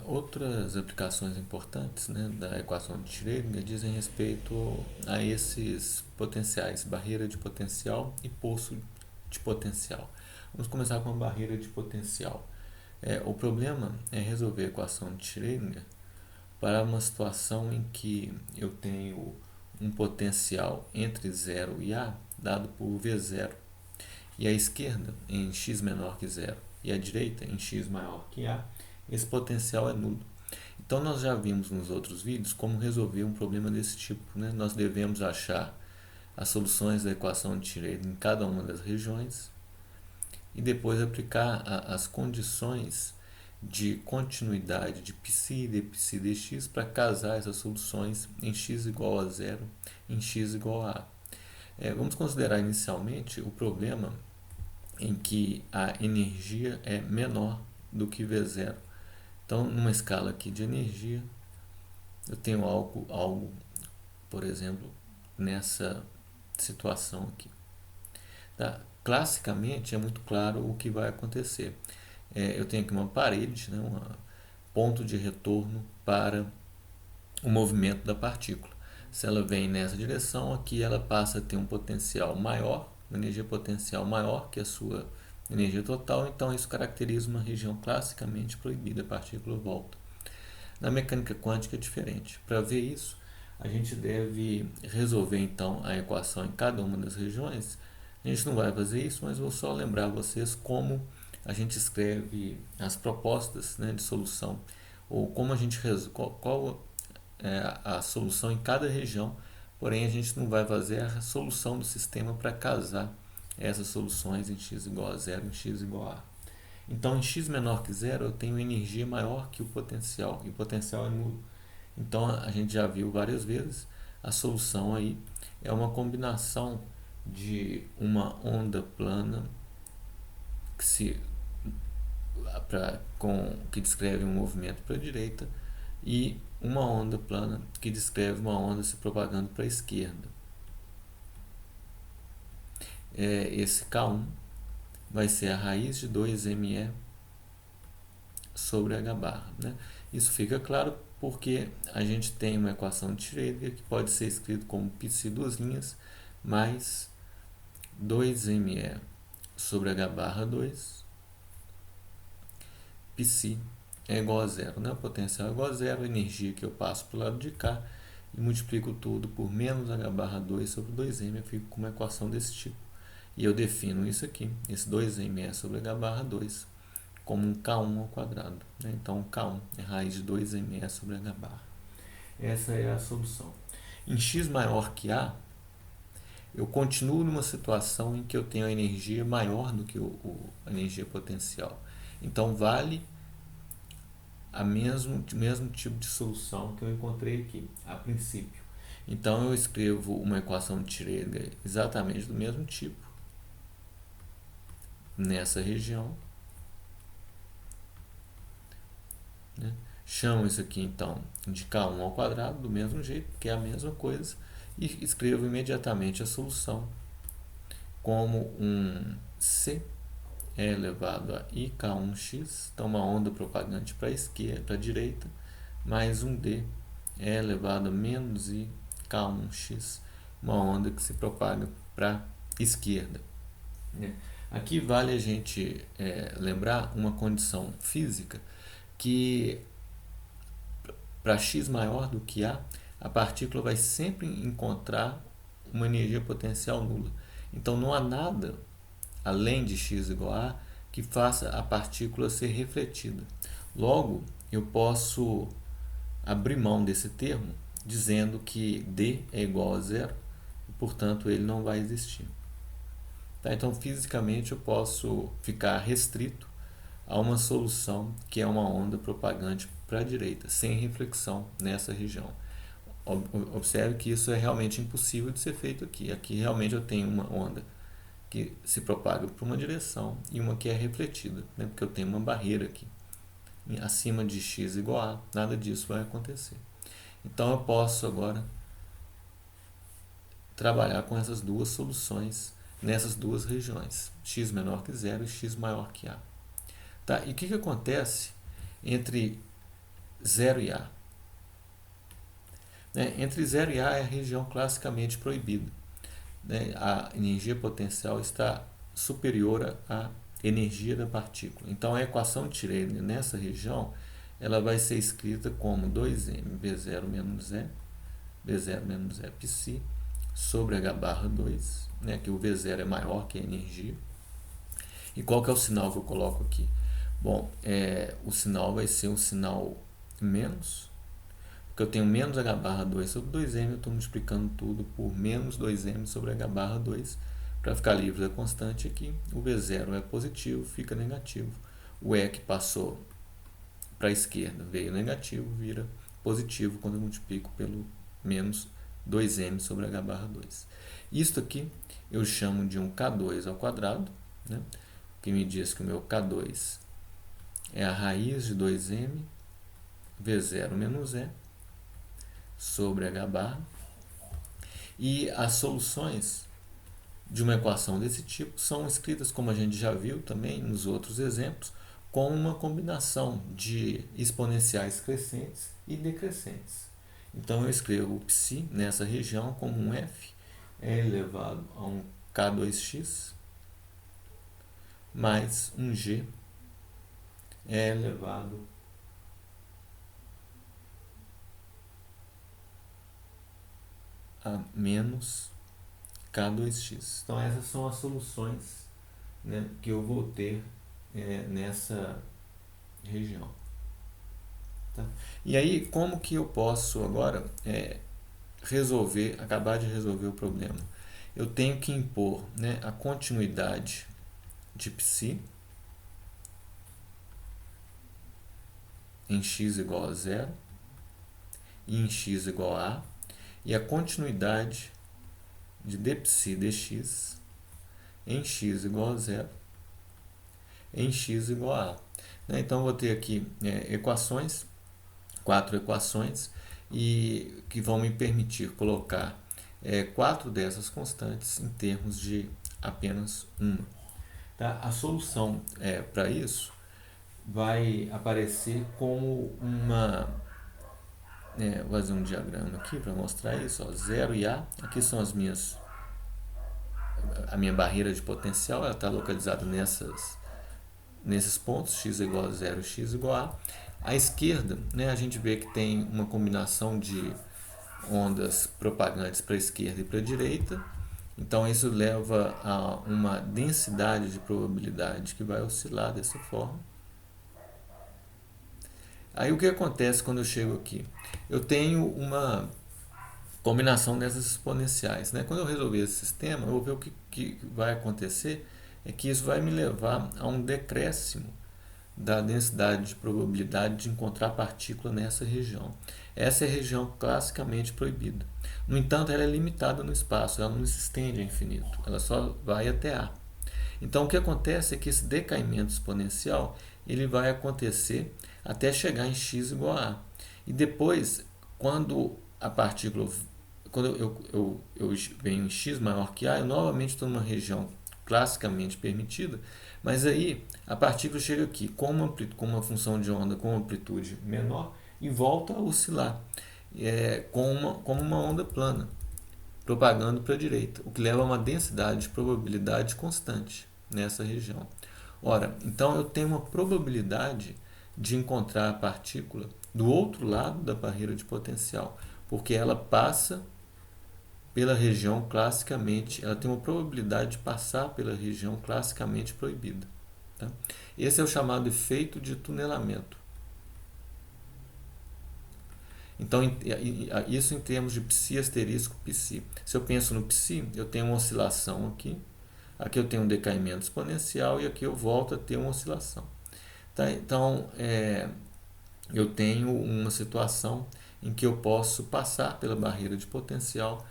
Outras aplicações importantes, né, da equação de Schrödinger dizem respeito a esses potenciais, barreira de potencial e poço de potencial. Vamos começar com a barreira de potencial. O problema é resolver a equação de Schrödinger para uma situação em que eu tenho um potencial entre 0 e A dado por V0, e a esquerda em x menor que zero e a direita em x maior que A, esse potencial é nulo. Então nós já vimos nos outros vídeos como resolver um problema desse tipo, né? Nós devemos achar as soluções da equação de Schrödinger em cada uma das regiões e depois aplicar as condições de continuidade de psi e de psi dx para casar essas soluções em x igual a zero, em x igual a A. Vamos considerar inicialmente o problema em que a energia é menor do que V0. Então, numa escala aqui de energia, eu tenho algo, por exemplo, nessa situação aqui. Tá? Classicamente, é muito claro o que vai acontecer. Eu tenho aqui uma parede, né, um ponto de retorno para o movimento da partícula. Se ela vem nessa direção, aqui ela passa a ter um potencial maior, uma energia potencial maior que a sua energia total, então isso caracteriza uma região classicamente proibida, a partícula volta. Na mecânica quântica é diferente. Para ver isso, a gente deve resolver então a equação em cada uma das regiões. A gente não vai fazer isso, mas vou só lembrar vocês como a gente escreve as propostas, né, de solução, ou como a gente qual é a solução em cada região, porém a gente não vai fazer a solução do sistema para casar essas soluções em x igual a zero, em x igual a A. Então, em x menor que zero, eu tenho energia maior que o potencial, e o potencial é nulo. Então, a gente já viu várias vezes, a solução aí é uma combinação de uma onda plana que, que descreve um movimento para a direita e uma onda plana que descreve uma onda se propagando para a esquerda. Esse K1 vai ser a raiz de 2ME sobre H barra, né? Isso fica claro porque a gente tem uma equação de Schrödinger que pode ser escrito como π duas linhas mais 2ME sobre H barra 2 π é igual a zero, né? O potencial é igual a zero, a energia que eu passo para o lado de cá e multiplico tudo por menos H barra 2 sobre 2M, eu fico com uma equação desse tipo. E eu defino isso aqui, esse 2ME sobre H barra 2, como um K1 ao quadrado, né? Então, K1 é raiz de 2ME sobre H barra. Essa é a solução. Em x maior que A, eu continuo numa situação em que eu tenho a energia maior do que a energia potencial. Então, vale o mesmo tipo de solução que eu encontrei aqui, a princípio. Então, eu escrevo uma equação de Schrödinger exatamente do mesmo tipo, nessa região, né? Chamo isso aqui então de K1 ao quadrado, do mesmo jeito, que é a mesma coisa, e escrevo imediatamente a solução como um C elevado a IK1x, então uma onda propagante para a esquerda, para a direita, mais um D elevado a menos IK1x, uma onda que se propaga para a esquerda. Aqui vale a gente lembrar uma condição física que para x maior do que a partícula vai sempre encontrar uma energia potencial nula. Então não há nada além de x igual a que faça a partícula ser refletida. Logo, eu posso abrir mão desse termo dizendo que D é igual a zero e, portanto, ele não vai existir. Tá? Então, fisicamente, eu posso ficar restrito a uma solução que é uma onda propagante para a direita, sem reflexão nessa região. Observe que isso é realmente impossível de ser feito aqui. Aqui realmente eu tenho uma onda que se propaga para uma direção e uma que é refletida, né? Porque eu tenho uma barreira aqui. Acima de x igual a, nada disso vai acontecer. Então eu posso agora trabalhar com essas duas soluções nessas duas regiões, x menor que zero e x maior que a. Tá? E o que acontece entre 0 e A. Né? Entre 0 e A é a região classicamente proibida. Né? A energia potencial está superior à energia da partícula. Então a equação de Schrödinger nessa região ela vai ser escrita como 2m V0 menos E, V0 menos E psi, sobre H barra 2, né? Que o V0 é maior que a energia. E qual que é o sinal que eu coloco aqui? Bom, o sinal vai ser um sinal menos, porque eu tenho menos H barra 2 sobre 2m, eu estou multiplicando tudo por menos 2m sobre H barra 2, para ficar livre da constante aqui. O V0 é positivo, fica negativo. O E que passou para a esquerda veio negativo, vira positivo quando eu multiplico pelo menos 2m sobre H barra 2. Isto aqui eu chamo de um K2 ao quadrado, né? Que me diz que o meu K2 é a raiz de 2m V0 menos E sobre H barra. E as soluções de uma equação desse tipo são escritas, como a gente já viu também nos outros exemplos, com uma combinação de exponenciais crescentes e decrescentes. Então eu escrevo o psi nessa região como um f é elevado a um k2x mais um g é elevado a menos k2x. Então essas são as soluções, né, que eu vou ter nessa região. Tá? E aí, como que eu posso agora acabar de resolver o problema? Eu tenho que impor, né, a continuidade de psi em x igual a 0 e em x igual a e a continuidade de dψ dx em x igual a 0 em x igual a A. Então, vou ter aqui equações, 4 equações, e que vão me permitir colocar 4 dessas constantes em termos de apenas uma. Tá? A solução para isso vai aparecer como uma... vou fazer um diagrama aqui para mostrar isso. 0 e A, aqui são a minha barreira de potencial, ela está localizada nesses pontos, x igual a 0 e x igual a A. À esquerda, né, a gente vê que tem uma combinação de ondas propagantes para a esquerda e para a direita. Então isso leva a uma densidade de probabilidade que vai oscilar dessa forma. Aí o que acontece quando eu chego aqui? Eu tenho uma combinação dessas exponenciais. Né? Quando eu resolver esse sistema, eu vou ver o que vai acontecer é que isso vai me levar a um decréscimo da densidade de probabilidade de encontrar partícula nessa região. Essa é a região classicamente proibida. No entanto, ela é limitada no espaço, ela não se estende a infinito, ela só vai até A. Então, o que acontece é que esse decaimento exponencial ele vai acontecer até chegar em x igual a A. E depois, quando a partícula, quando eu venho em x maior que A, eu novamente estou numa região classicamente permitida, mas aí a partícula chega aqui com uma função de onda com amplitude menor e volta a oscilar como uma onda plana, propagando para a direita, o que leva a uma densidade de probabilidade constante nessa região. Ora, então eu tenho uma probabilidade de encontrar a partícula do outro lado da barreira de potencial, porque ela passa pela região classicamente, ela tem uma probabilidade de passar pela região classicamente proibida. Tá? Esse é o chamado efeito de tunelamento. Então, isso em termos de psi asterisco psi. Se eu penso no psi, eu tenho uma oscilação aqui, aqui eu tenho um decaimento exponencial e aqui eu volto a ter uma oscilação. Tá? Então, eu tenho uma situação em que eu posso passar pela barreira de potencial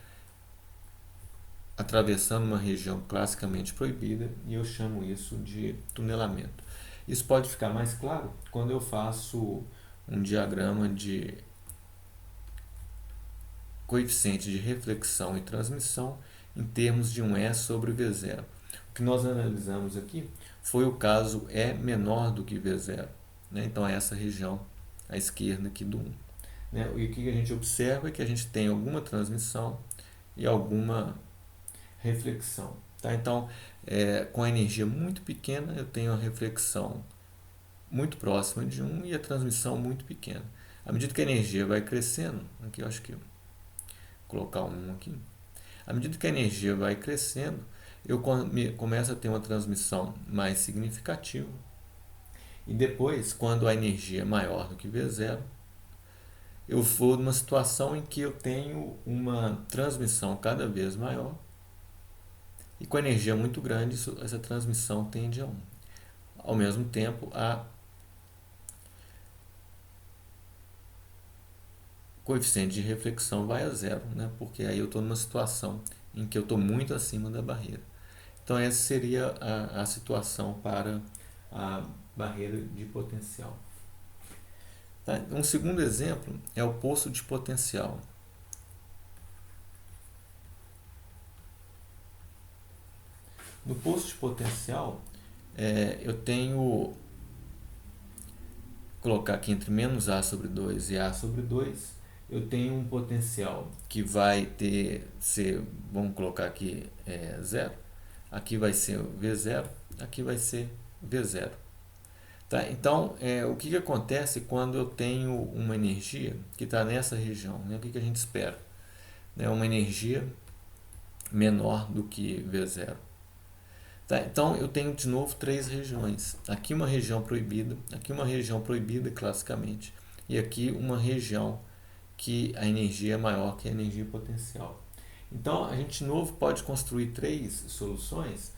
atravessando uma região classicamente proibida, e eu chamo isso de tunelamento. Isso pode ficar mais claro quando eu faço um diagrama de coeficiente de reflexão e transmissão em termos de um E sobre V0. O que nós analisamos aqui foi o caso E menor do que V0. Né? Então, é essa região à esquerda aqui do 1. Né? E o que a gente observa é que a gente tem alguma transmissão e alguma reflexão. Tá? Então, com a energia muito pequena, eu tenho a reflexão muito próxima de 1 e a transmissão muito pequena. À medida que a energia vai crescendo, aqui eu acho que vou colocar um aqui. À medida que a energia vai crescendo, eu começo a ter uma transmissão mais significativa. E depois, quando a energia é maior do que V0, eu vou numa situação em que eu tenho uma transmissão cada vez maior. E com a energia muito grande, essa transmissão tende a 1. Ao mesmo tempo, a coeficiente de reflexão vai a 0, né? Porque aí eu estou numa situação em que eu estou muito acima da barreira. Então essa seria a situação para a barreira de potencial. Tá? Um segundo exemplo é o poço de potencial. No poço de potencial, eu tenho colocar aqui entre menos A sobre 2 e A sobre 2, eu tenho um potencial que vai ser, vamos colocar aqui 0, aqui vai ser V0, aqui vai ser V0. Tá? Então, o que acontece quando eu tenho uma energia que está nessa região? Né? O que a gente espera? Uma energia menor do que V0. Tá? Então, eu tenho de novo 3 regiões. Aqui uma região proibida classicamente, e aqui uma região que a energia é maior que a energia potencial. Então, a gente de novo pode construir 3 soluções,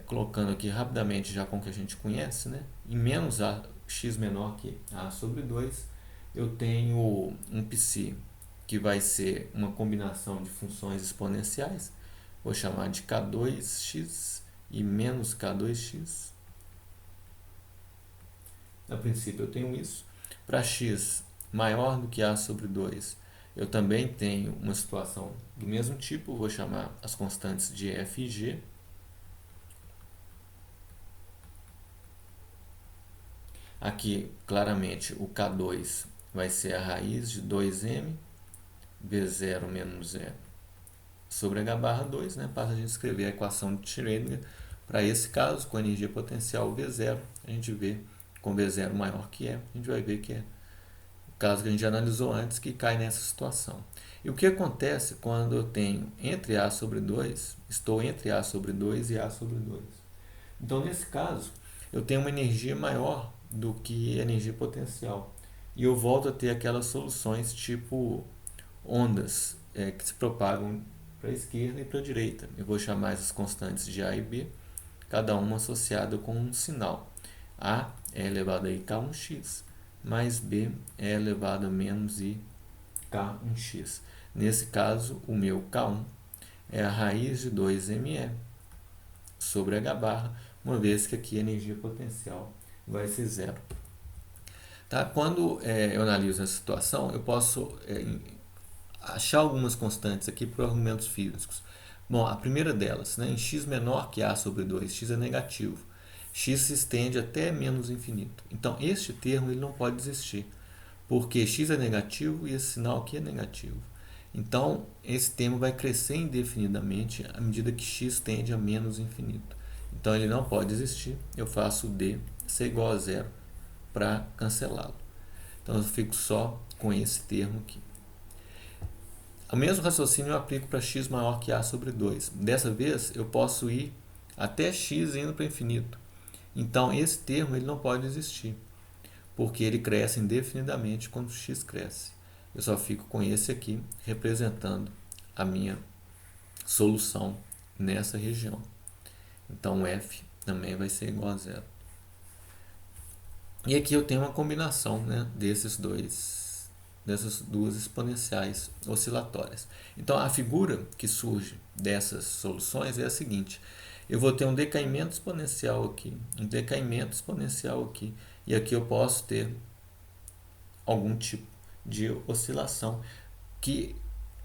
colocando aqui rapidamente já com o que a gente conhece, né? Em menos A, x menor que A sobre 2, eu tenho um psi que vai ser uma combinação de funções exponenciais, vou chamar de K2x e menos K2x. A princípio eu tenho isso. Para x maior do que A sobre 2, eu também tenho uma situação do mesmo tipo, vou chamar as constantes de f e g. Aqui, claramente, o K2 vai ser a raiz de 2m, V0 menos 0 sobre h barra 2, né? Basta a gente escrever a equação de Schrödinger. Para esse caso, com a energia potencial V0, a gente vê com V0 maior que E, a gente vai ver que é o caso que a gente já analisou antes, que cai nessa situação. E o que acontece quando eu tenho entre A sobre 2, estou entre A sobre 2 e A sobre 2? Então, nesse caso, eu tenho uma energia maior do que a energia potencial. E eu volto a ter aquelas soluções tipo ondas que se propagam para a esquerda e para a direita. Eu vou chamar essas constantes de A e B, cada uma associada com um sinal. A é elevado a ik1x, mais B é elevado a menos ik1x. Nesse caso, o meu K1 é a raiz de 2ME sobre H barra, uma vez que aqui a energia potencial vai ser 0. Tá? Quando eu analiso essa situação, eu posso achar algumas constantes aqui por argumentos físicos. Bom, a primeira delas, né, em x menor que A sobre 2, x é negativo. X se estende até menos infinito. Então, este termo ele não pode existir, porque x é negativo e esse sinal aqui é negativo. Então, esse termo vai crescer indefinidamente à medida que x tende a menos infinito. Então, ele não pode existir. Eu faço D ser igual a 0 para cancelá-lo. Então, eu fico só com esse termo aqui. O mesmo raciocínio eu aplico para x maior que A sobre 2. Dessa vez, eu posso ir até x indo para infinito. Então, esse termo ele não pode existir, porque ele cresce indefinidamente quando x cresce. Eu só fico com esse aqui, representando a minha solução nessa região. Então, f também vai ser igual a 0. E aqui eu tenho uma combinação, né, dessas duas exponenciais oscilatórias. Então, a figura que surge dessas soluções é a seguinte. Eu vou ter um decaimento exponencial aqui, um decaimento exponencial aqui, e aqui eu posso ter algum tipo de oscilação que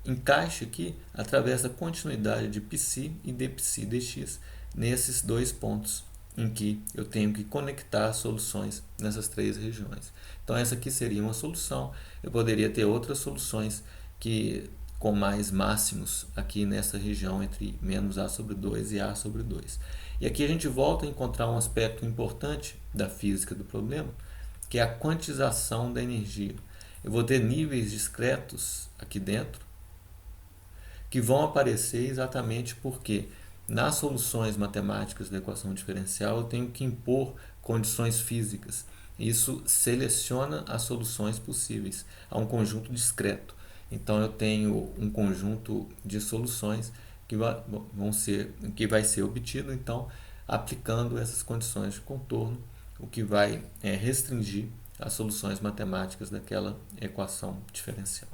encaixa aqui através da continuidade de psi e dψ dx nesses dois pontos em que eu tenho que conectar soluções nessas três regiões. Então essa aqui seria uma solução. Eu poderia ter outras soluções que com mais máximos aqui nessa região entre menos A sobre 2 e A sobre 2. E aqui a gente volta a encontrar um aspecto importante da física do problema, que é a quantização da energia. Eu vou ter níveis discretos aqui dentro que vão aparecer exatamente porque nas soluções matemáticas da equação diferencial eu tenho que impor condições físicas. Isso seleciona as soluções possíveis a um conjunto discreto. Então eu tenho um conjunto de soluções que vai ser obtido então aplicando essas condições de contorno, o que vai restringir as soluções matemáticas daquela equação diferencial.